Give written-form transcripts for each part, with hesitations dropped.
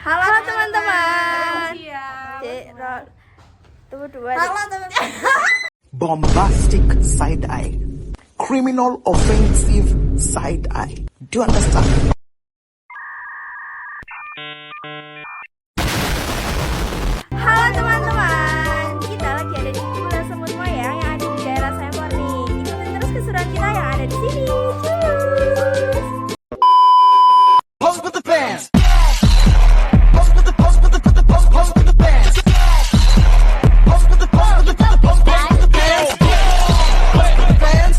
Halo teman-teman. Halo teman-teman. Bombastic side eye, criminal offensive side eye. Do you understand? Halo teman-teman. Kita lagi ada di Gula Semut Moyang yang ada di daerah Sempor nih. Ikutin terus keseruan kita yang ada di sini. Cus. Pose with the fans. Pose with the pose with the pose with the pose pose with the fans. Pose with the pose with the pose pose pose with the fans. Pose with the fans.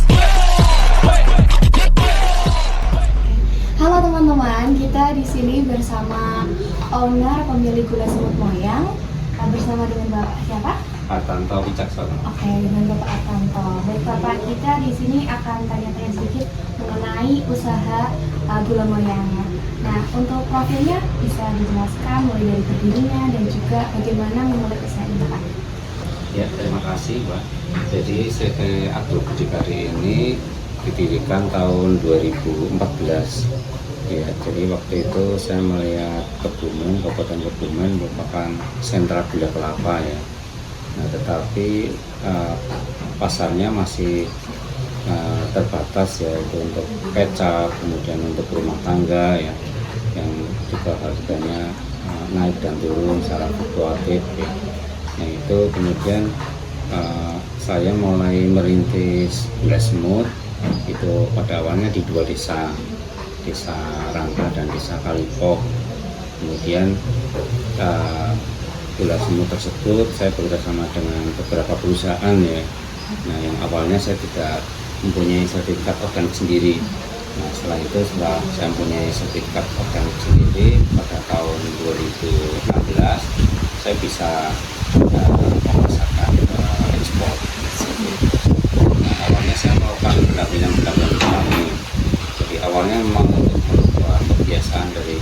Halo teman-teman, kita di sini bersama owner pemilik Gula Semut Moyang, bersama dengan Bapak siapa? Atanto Wicaksono. Oke, dengan Bapak Atanto. Baik Bapak, kita di sini akan tanya-tanya sedikit mengenai usaha Gula Moyangnya. Nah, untuk profilnya bisa dijelaskan mulai dari berdirinya dan juga bagaimana memulai usaha ini, Pak? Ya, terima kasih, Pak. Jadi CT Abdul Berdikari ini didirikan tahun 2014. Ya, jadi waktu itu saya melihat Kebumen, Kabupaten Kebumen merupakan sentra gula kelapa ya. Nah, tetapi pasarnya masih terbatas ya, itu untuk kecap, kemudian untuk rumah tangga ya, yang juga harganya naik dan turun secara fluktuatif ya. Nah, itu kemudian saya mulai merintis gula semut itu pada awalnya di dua desa, Desa Rangka dan Desa Kalipok. Kemudian gula semut tersebut saya bekerjasama dengan beberapa perusahaan ya. Nah, yang awalnya saya tidak mempunyai sertifikat organik sendiri. Nah, setelah itu setelah saya mempunyai sertifikat organik sendiri pada tahun 2016 saya bisa memasarkan ekspor. Nah, awalnya saya melakukan pendampingan petani. Jadi awalnya memang untuk merubah kebiasaan dari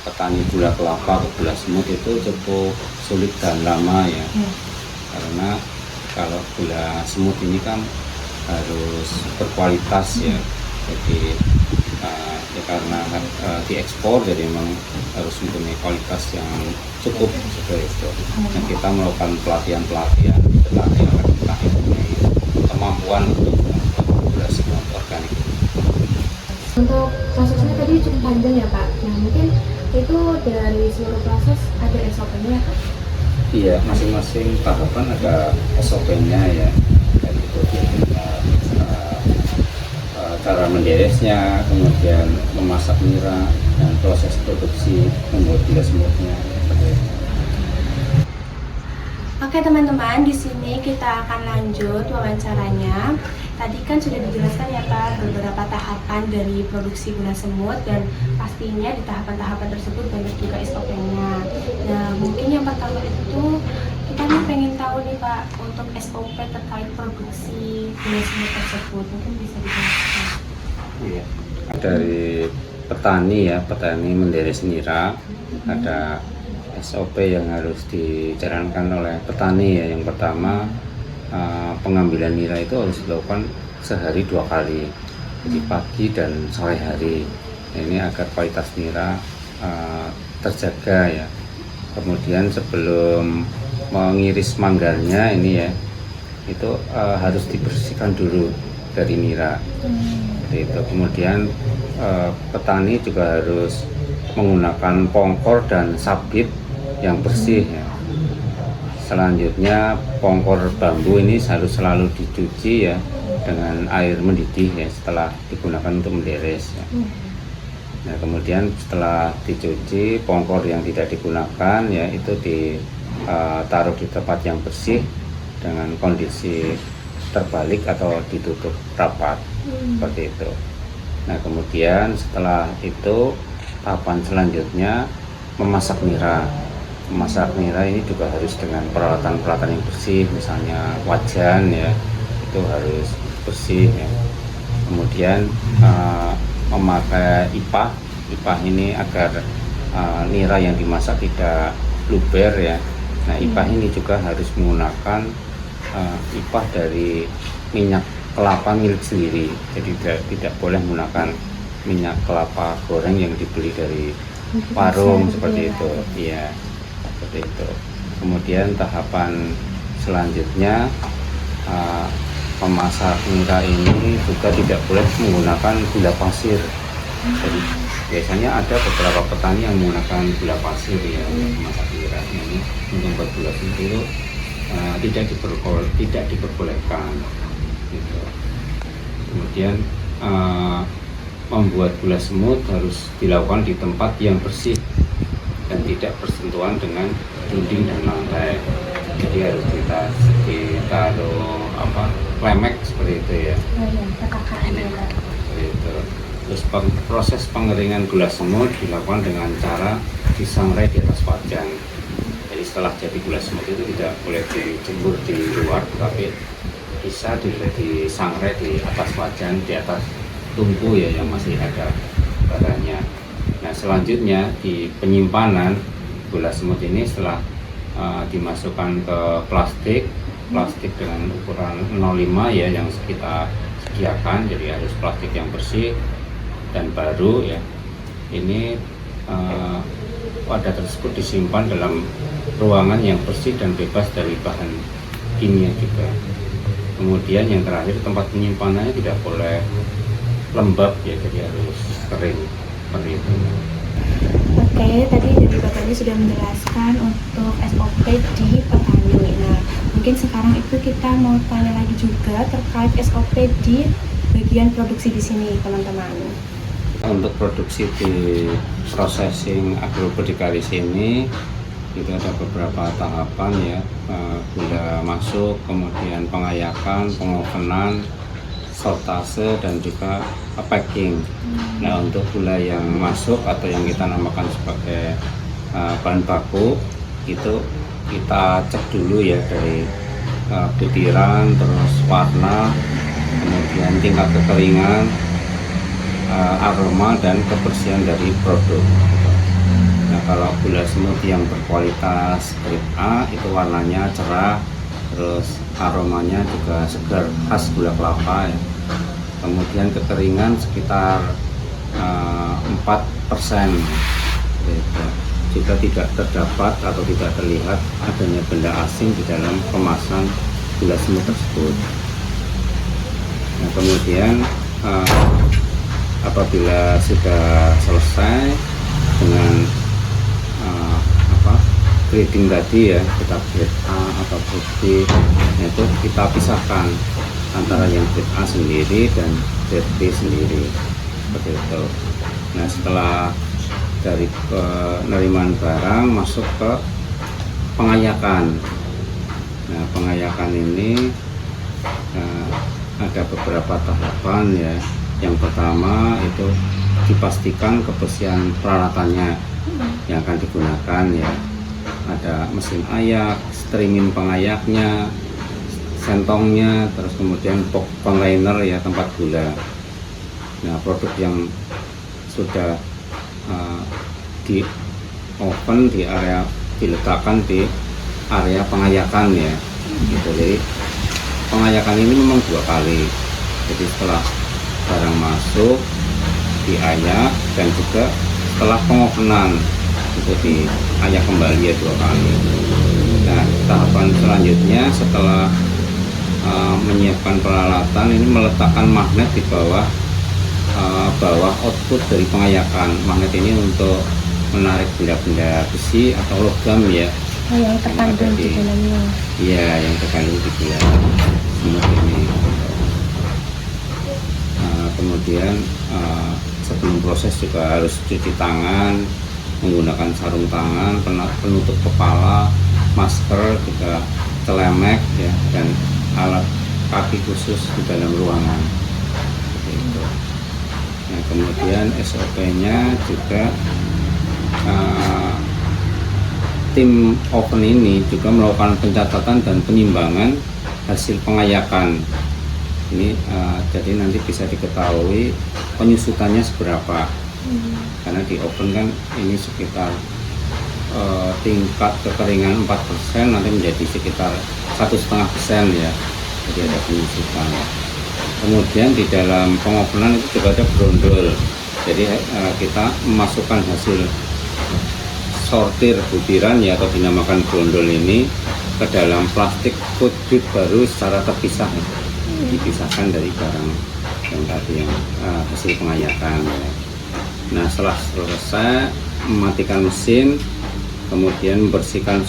petani gula kelapa ke gula semut itu cukup sulit dan lama ya. Karena kalau gula semut ini kan harus berkualitas ya. Jadi ya karena diekspor jadi memang harus mempunyai kualitas yang cukup seperti itu. Nah, kita melakukan pelatihan petani agar petani mempunyai kemampuan untuk membuat gula semut organik. Untuk prosesnya tadi cukup panjang ya Pak. Nah, mungkin itu dari seluruh proses ada SOP-nya Pak? Iya, masing-masing tahapan ada SOP-nya ya. Dan itu cara menderesnya, kemudian memasak nira, dan proses produksi membuat gula semutnya. Oke teman-teman, di sini kita akan lanjut wawancaranya. Tadi kan sudah dijelaskan ya Pak beberapa tahapan dari produksi gula semut dan pastinya di tahapan-tahapan tersebut banyak juga SOP-nya. Nah, mungkin yang pertama itu kita pengen tahu nih Pak untuk SOP terkait produksi gula semut tersebut, mungkin bisa dijelaskan. Iya. Dari petani ya, petani menderes nira ada SOP yang harus dijalankan oleh petani ya. Yang pertama pengambilan nira itu harus dilakukan sehari 2 kali, jadi pagi dan sore hari. Nah, ini agar kualitas nira terjaga ya. Kemudian sebelum mengiris manggarnya ini ya, itu harus dibersihkan dulu dari nira. Itu kemudian petani juga harus menggunakan pongkor dan sabit yang bersih ya. Selanjutnya pongkor bambu ini harus selalu dicuci ya dengan air mendidih ya setelah digunakan untuk menderes ya. Nah, kemudian setelah dicuci pongkor yang tidak digunakan ya itu ditaruh di tempat yang bersih dengan kondisi terbalik atau ditutup rapat seperti itu. Nah, kemudian setelah itu tahapan selanjutnya memasak nira. Memasak nira ini juga harus dengan peralatan-peralatan yang bersih, misalnya wajan ya itu harus bersih ya. Kemudian memakai ipah ini agar nira yang dimasak tidak luber ya. Nah, ipah ini juga harus menggunakan ipah dari minyak kelapa milik sendiri, jadi tidak boleh menggunakan minyak kelapa goreng yang dibeli dari warung Bisa, seperti gitu itu. Iya, seperti itu. Kemudian tahapan selanjutnya, pemasak nira ini juga tidak boleh menggunakan gula pasir. Jadi biasanya ada beberapa petani yang menggunakan gula pasir ya untuk memasak nira. Ini untuk membuat gula itu tidak diperbolehkan. Gitu. Kemudian membuat gula semut harus dilakukan di tempat yang bersih dan tidak bersentuhan dengan dinding dan lantai. Jadi harus ditaruh lemek seperti itu ya. Oh iya, tatakan Ini, ya. seperti itu. Terus proses pengeringan gula semut dilakukan dengan cara disangrai di atas wajan. Jadi setelah jadi gula semut itu tidak boleh dijemur di luar, tapi bisa disangrai di atas wajan, di atas tungku ya yang masih ada baranya. Nah selanjutnya di penyimpanan gula semut ini setelah dimasukkan ke plastik dengan ukuran 0,5 ya yang kita sediakan, jadi harus plastik yang bersih dan baru ya. Ini wadah tersebut disimpan dalam ruangan yang bersih dan bebas dari bahan kimia juga. Kemudian yang terakhir, tempat penyimpanannya tidak boleh lembab ya, jadi harus kering seperti itu. Oke, tadi dari Bapaknya sudah menjelaskan untuk SOP di petani. Nah, mungkin sekarang itu kita mau tanya lagi juga terkait SOP di bagian produksi di sini, teman-teman. Untuk produksi di processing agroberdikaris ini itu ada beberapa tahapan ya, gula masuk, kemudian pengayakan, pengovenan, sortase dan juga packing. Nah untuk gula yang masuk atau yang kita namakan sebagai bahan baku itu kita cek dulu ya dari butiran, terus warna, kemudian tingkat kekeringan, aroma dan kebersihan dari produk. Nah kalau gula semut yang berkualitas grade A itu warnanya cerah, terus aromanya juga segar khas gula kelapa ya. Kemudian kekeringan sekitar 4%. Gitu. Jika tidak terdapat atau tidak terlihat adanya benda asing di dalam kemasan gula semut tersebut. Nah kemudian apabila sudah selesai dengan grading tadi ya, kita grade A atau grade B, itu kita pisahkan antara yang grade A sendiri dan grade B sendiri seperti itu. Nah setelah dari penerimaan barang masuk ke pengayakan. Nah pengayakan ini ada beberapa tahapan ya. Yang pertama itu dipastikan kebersihan peralatannya yang akan digunakan ya. Ada mesin ayak, streaming pengayaknya, sentongnya, terus kemudian box container ya, tempat gula. Nah produk yang sudah di oven di area, diletakkan di area pengayakan ya gitu. Jadi pengayakan ini memang 2 kali, jadi setelah barang masuk diayak dan juga setelah pengovenan itu diayak kembali ya 2 kali. Nah tahapan selanjutnya setelah menyiapkan peralatan ini meletakkan magnet di bawah output dari pengayakan. Magnet ini untuk menarik benda-benda besi atau logam ya. Oh, yang terkandung di dalamnya. Iya, yang terkandung di gula semut ini. Kemudian sebelum proses juga harus cuci tangan, menggunakan sarung tangan, penutup kepala, masker, juga celemek ya, dan alat kaki khusus di dalam ruangan. Seperti itu. Nah, kemudian SOP-nya juga tim oven ini juga melakukan pencatatan dan penimbangan hasil pengayakan. Ini jadi nanti bisa diketahui penyusutannya seberapa. Karena di oven kan ini sekitar tingkat kekeringan 4%, nanti menjadi sekitar 1,5% ya. Jadi ada penyusutan. Kemudian di dalam pengovenan itu juga ada brondol. Jadi kita memasukkan hasil sortir butiran ya, atau dinamakan brondol ini ke dalam plastik food grade baru secara terpisah ya. Dipisahkan dari barang yang tadi yang hasil pengayakan ya. Nah, setelah selesai mematikan mesin, kemudian membersihkan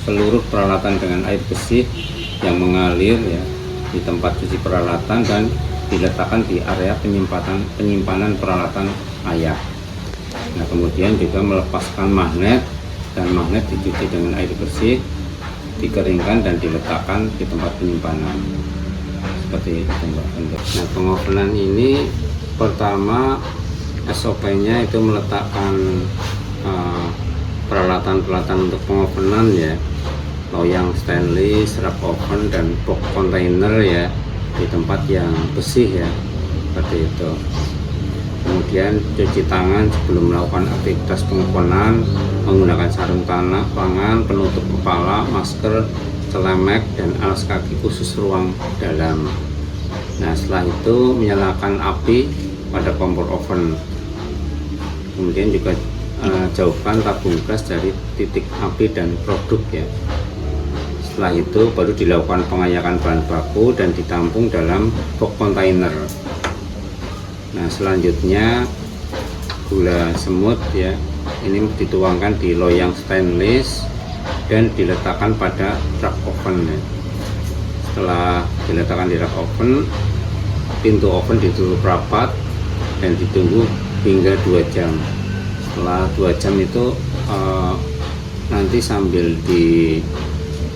seluruh peralatan dengan air bersih yang mengalir ya di tempat cuci peralatan dan diletakkan di area penyimpanan peralatan ayak. Nah, kemudian juga melepaskan magnet, dan magnet dicuci dengan air bersih, dikeringkan dan diletakkan di tempat penyimpanan seperti itu Mbak. Nah, pengovenan ini pertama SOP-nya itu meletakkan peralatan-peralatan untuk pengovenan ya, loyang stainless, rak oven dan box container ya, di tempat yang bersih ya, seperti itu. Kemudian cuci tangan sebelum melakukan aktivitas pengovenan menggunakan sarung tangan, penutup kepala, masker, celemek, dan alas kaki khusus ruang dalam. Nah, setelah itu menyalakan api pada kompor oven. Kemudian juga jauhkan tabung gas dari titik api dan produk ya. Setelah itu baru dilakukan pengayakan bahan baku dan ditampung dalam box container. Nah, selanjutnya gula semut ya, ini dituangkan di loyang stainless dan diletakkan pada rak oven ya. Setelah diletakkan di rak oven, pintu oven ditutup rapat dan ditunggu hingga 2 jam. Setelah 2 jam itu nanti sambil di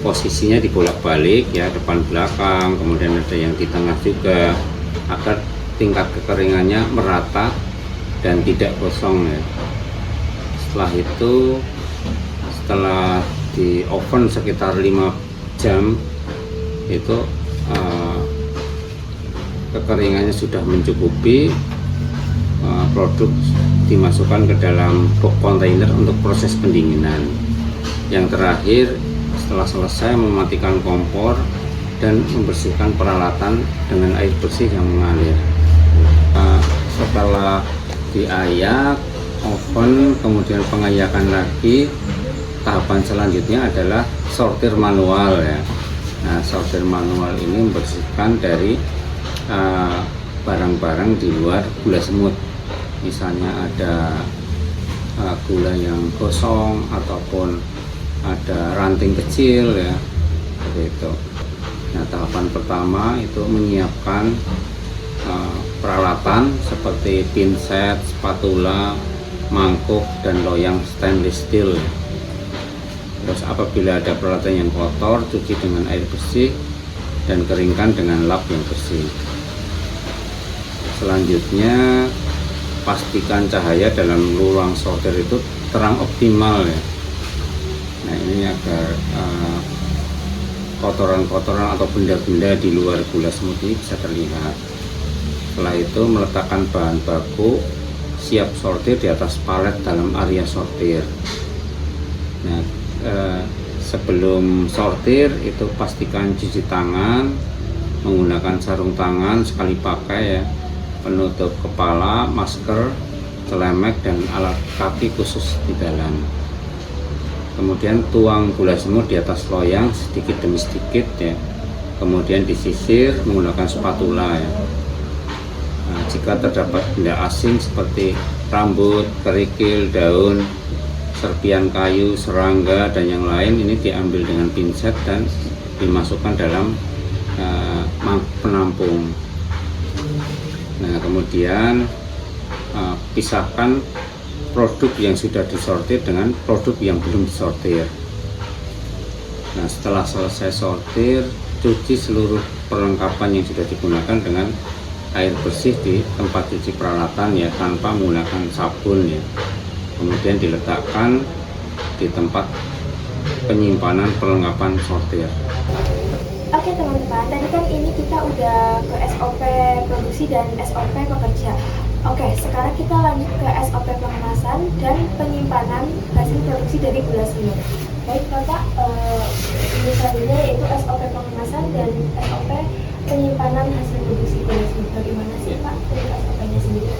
posisinya dibolak-balik ya, depan belakang, kemudian ada yang di tengah juga, agar tingkat kekeringannya merata dan tidak gosong ya. Setelah itu, setelah di oven sekitar 5 jam itu kekeringannya sudah mencukupi, produk dimasukkan ke dalam box container untuk proses pendinginan. Yang terakhir, setelah selesai mematikan kompor dan membersihkan peralatan dengan air bersih yang mengalir. Setelah diayak, oven, kemudian pengayakan lagi, tahapan selanjutnya adalah sortir manual ya. Nah, sortir manual ini membersihkan dari barang-barang di luar gula semut. Misalnya ada gula yang gosong ataupun ada ranting kecil ya, seperti itu. Nah, tahapan pertama itu menyiapkan peralatan seperti pinset, spatula, mangkuk, dan loyang stainless steel. Terus apabila ada peralatan yang kotor, cuci dengan air bersih dan keringkan dengan lap yang bersih. Selanjutnya, pastikan cahaya dalam ruang sortir itu terang optimal ya. Nah, ini agar kotoran-kotoran atau benda-benda di luar gula semut ini bisa terlihat. Setelah itu meletakkan bahan baku siap sortir di atas palet dalam area sortir. Nah, sebelum sortir itu pastikan cuci tangan menggunakan sarung tangan sekali pakai ya, penutup kepala, masker, celemek, dan alat kaki khusus di dalam. Kemudian tuang gula semut di atas loyang sedikit demi sedikit ya. Kemudian disisir menggunakan spatula ya. Nah, jika terdapat benda asing seperti rambut, kerikil, daun, serpian kayu, serangga, dan yang lain, ini diambil dengan pinset dan dimasukkan dalam penampung. Nah, kemudian pisahkan produk yang sudah disortir dengan produk yang belum disortir. Nah, setelah selesai sortir, cuci seluruh perlengkapan yang sudah digunakan dengan air bersih di tempat cuci peralatan ya, tanpa menggunakan sabun ya. Kemudian diletakkan di tempat penyimpanan perlengkapan sortir. Oke teman-teman, tadi kan ini kita udah ke SOP produksi dan SOP pekerja. Oke, sekarang kita lanjut ke SOP pengemasan dan penyimpanan hasil produksi dari gula semut. Baik Bapak, ini selanjutnya yaitu SOP pengemasan dan SOP penyimpanan hasil produksi gula semut. Bagaimana sih Pak untuk SOP-nya sendiri?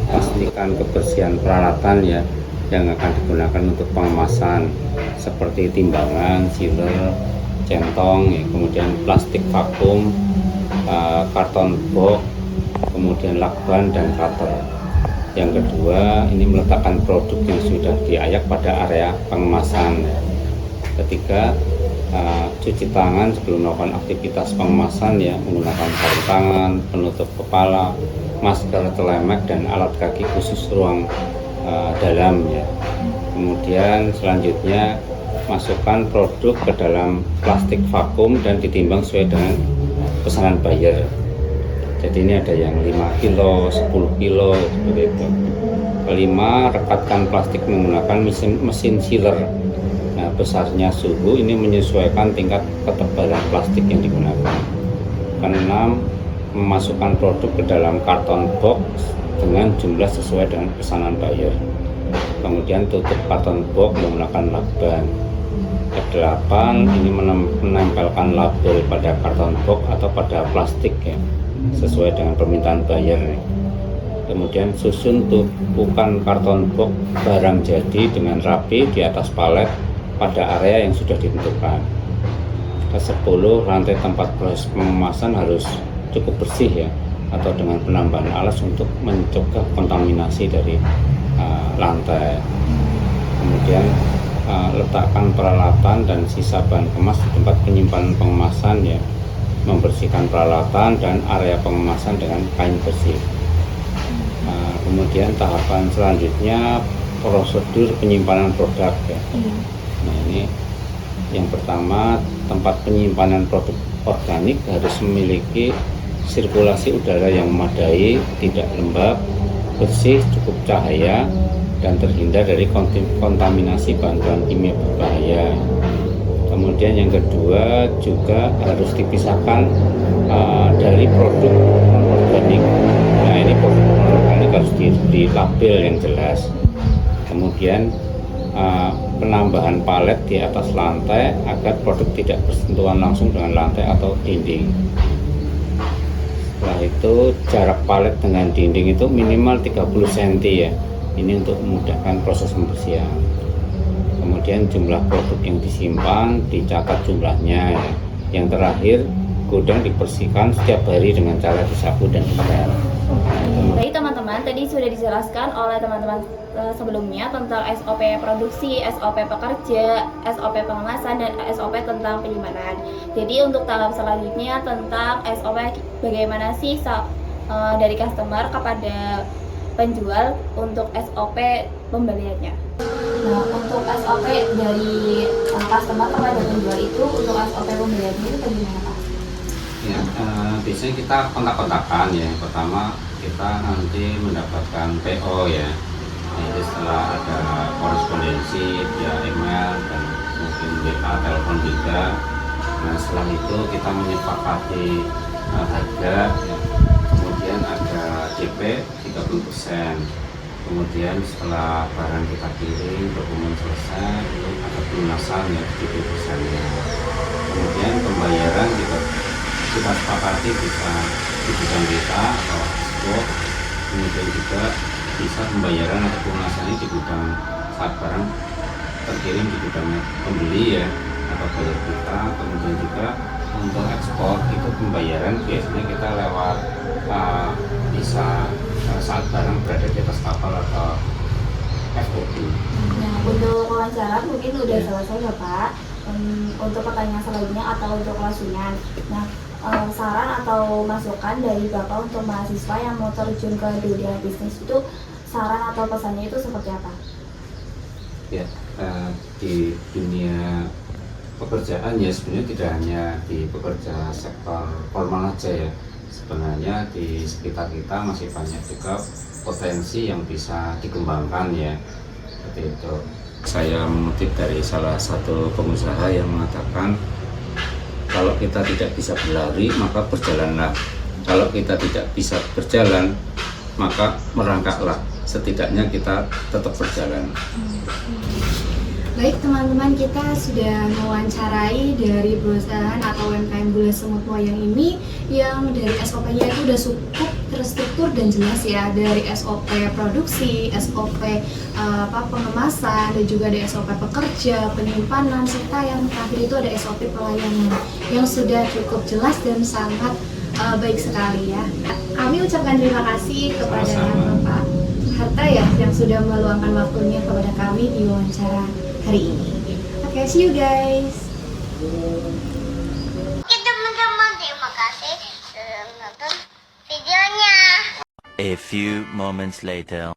Pastikan kebersihan peralatan ya, yang akan digunakan untuk pengemasan seperti timbangan, sealer, centong, ya, kemudian plastik vakum, karton box, kemudian lakban dan cutter. Yang kedua, ini meletakkan produk yang sudah diayak pada area pengemasan. Ketiga, cuci tangan sebelum melakukan aktivitas pengemasan, ya, menggunakan sarung tangan, penutup kepala, masker, celemek, dan alat kaki khusus ruang dalam, ya. Kemudian selanjutnya masukkan produk ke dalam plastik vakum dan ditimbang sesuai dengan pesanan buyer. Jadi ini ada yang 5 kilo, 10 kilo, seperti itu. Kelima, rekatkan plastik menggunakan mesin sealer. Nah, besarnya suhu ini menyesuaikan tingkat ketebalan plastik yang digunakan. Keenam, memasukkan produk ke dalam karton box dengan jumlah sesuai dengan pesanan buyer. Kemudian tutup karton box menggunakan lakban. Kedelapan, ini menempelkan label pada karton box atau pada plastik, ya, sesuai dengan permintaan buyer. Kemudian susun tumpukan karton box barang jadi dengan rapi di atas palet pada area yang sudah ditentukan. Ke-10, rantai tempat proses pengemasan harus cukup bersih, ya, atau dengan penambahan alas untuk mencegah kontaminasi dari lantai. Kemudian letakkan peralatan dan sisa bahan kemas di tempat penyimpanan pengemasan, ya. Membersihkan peralatan dan area pengemasan dengan kain bersih. Kemudian tahapan selanjutnya prosedur penyimpanan produk, ya. Nah, ini yang pertama, tempat penyimpanan produk organik harus memiliki sirkulasi udara yang memadai, tidak lembab, bersih, cukup cahaya, dan terhindar dari kontaminasi bahan-bahan kimia berbahaya. Kemudian yang kedua juga harus dipisahkan dari produk non-organik. Nah, ini produk non-organik harus dilabel yang jelas. Kemudian penambahan palet di atas lantai agar produk tidak bersentuhan langsung dengan lantai atau dinding. Setelah itu jarak palet dengan dinding itu minimal 30 cm, ya. Ini untuk memudahkan proses pembersihan. Kemudian jumlah produk yang disimpan dicatat jumlahnya, ya. Yang terakhir, gudang dibersihkan setiap hari dengan cara disapu dan dipel. Baik teman-teman, tadi sudah dijelaskan oleh teman-teman sebelumnya tentang SOP produksi, SOP pekerja, SOP pengemasan, dan SOP tentang penyimpanan. Jadi untuk tahap selanjutnya tentang SOP bagaimana sih dari customer kepada penjual untuk SOP pembeliannya. Nah, untuk SOP dari customer kepada penjual itu, untuk SOP pembeliannya itu bagaimana, Pak? Ya, biasanya kita kontak-kontakan, ya. Yang pertama kita nanti mendapatkan PO, ya. Jadi setelah ada korespondensi via email dan mungkin WA, telepon juga. Nah, setelah itu kita menyepakati harga, ya. Kemudian ada DP 30%. Kemudian setelah barang kita kirim, dokumen selesai, itu ada pelunasan, ya, 70%-nya. Kemudian pembayaran kita sepakati bisa di gudang kita atau ekspor. Kemudian juga bisa pembayaran atau pelunasannya di gudang saat barang terkirim di gudangnya pembeli, ya, atau buyer kita. Kemudian juga untuk ekspor itu pembayaran biasanya kita lewat bisa saat barang berada di atas kapal atau FOB. Nah, untuk wawancara mungkin udah selesai, ya, Pak. Untuk pertanyaan selanjutnya atau untuk kelasunan. Nah, saran atau masukan dari Bapak untuk mahasiswa yang mau terjun ke dunia bisnis itu, saran atau pesannya itu seperti apa? Ya, di dunia pekerjaan, ya, sebenarnya tidak hanya di pekerja sektor formal aja, ya. Sebenarnya di sekitar kita masih banyak juga potensi yang bisa dikembangkan, ya. Seperti itu. Saya mengutip dari salah satu pengusaha yang mengatakan, kalau kita tidak bisa berlari, maka berjalanlah. Kalau kita tidak bisa berjalan, maka merangkaklah. Setidaknya kita tetap berjalan. Baik teman-teman, kita sudah mewawancarai dari perusahaan atau UMKM Gula Semut Wayang ini yang dari SOP-nya itu sudah cukup terstruktur dan jelas ya, dari SOP produksi, SOP pengemasan, dan juga ada SOP pekerja, penyimpanan, serta yang terakhir itu ada SOP pelayanan yang sudah cukup jelas dan sangat baik sekali ya. Kami ucapkan terima kasih kepada Bapak Harta ya yang sudah meluangkan waktunya kepada kami di wawancara hari ini. Oke, see you guys. Oke teman-teman, terima kasih sudah nonton videonya. A few moments later.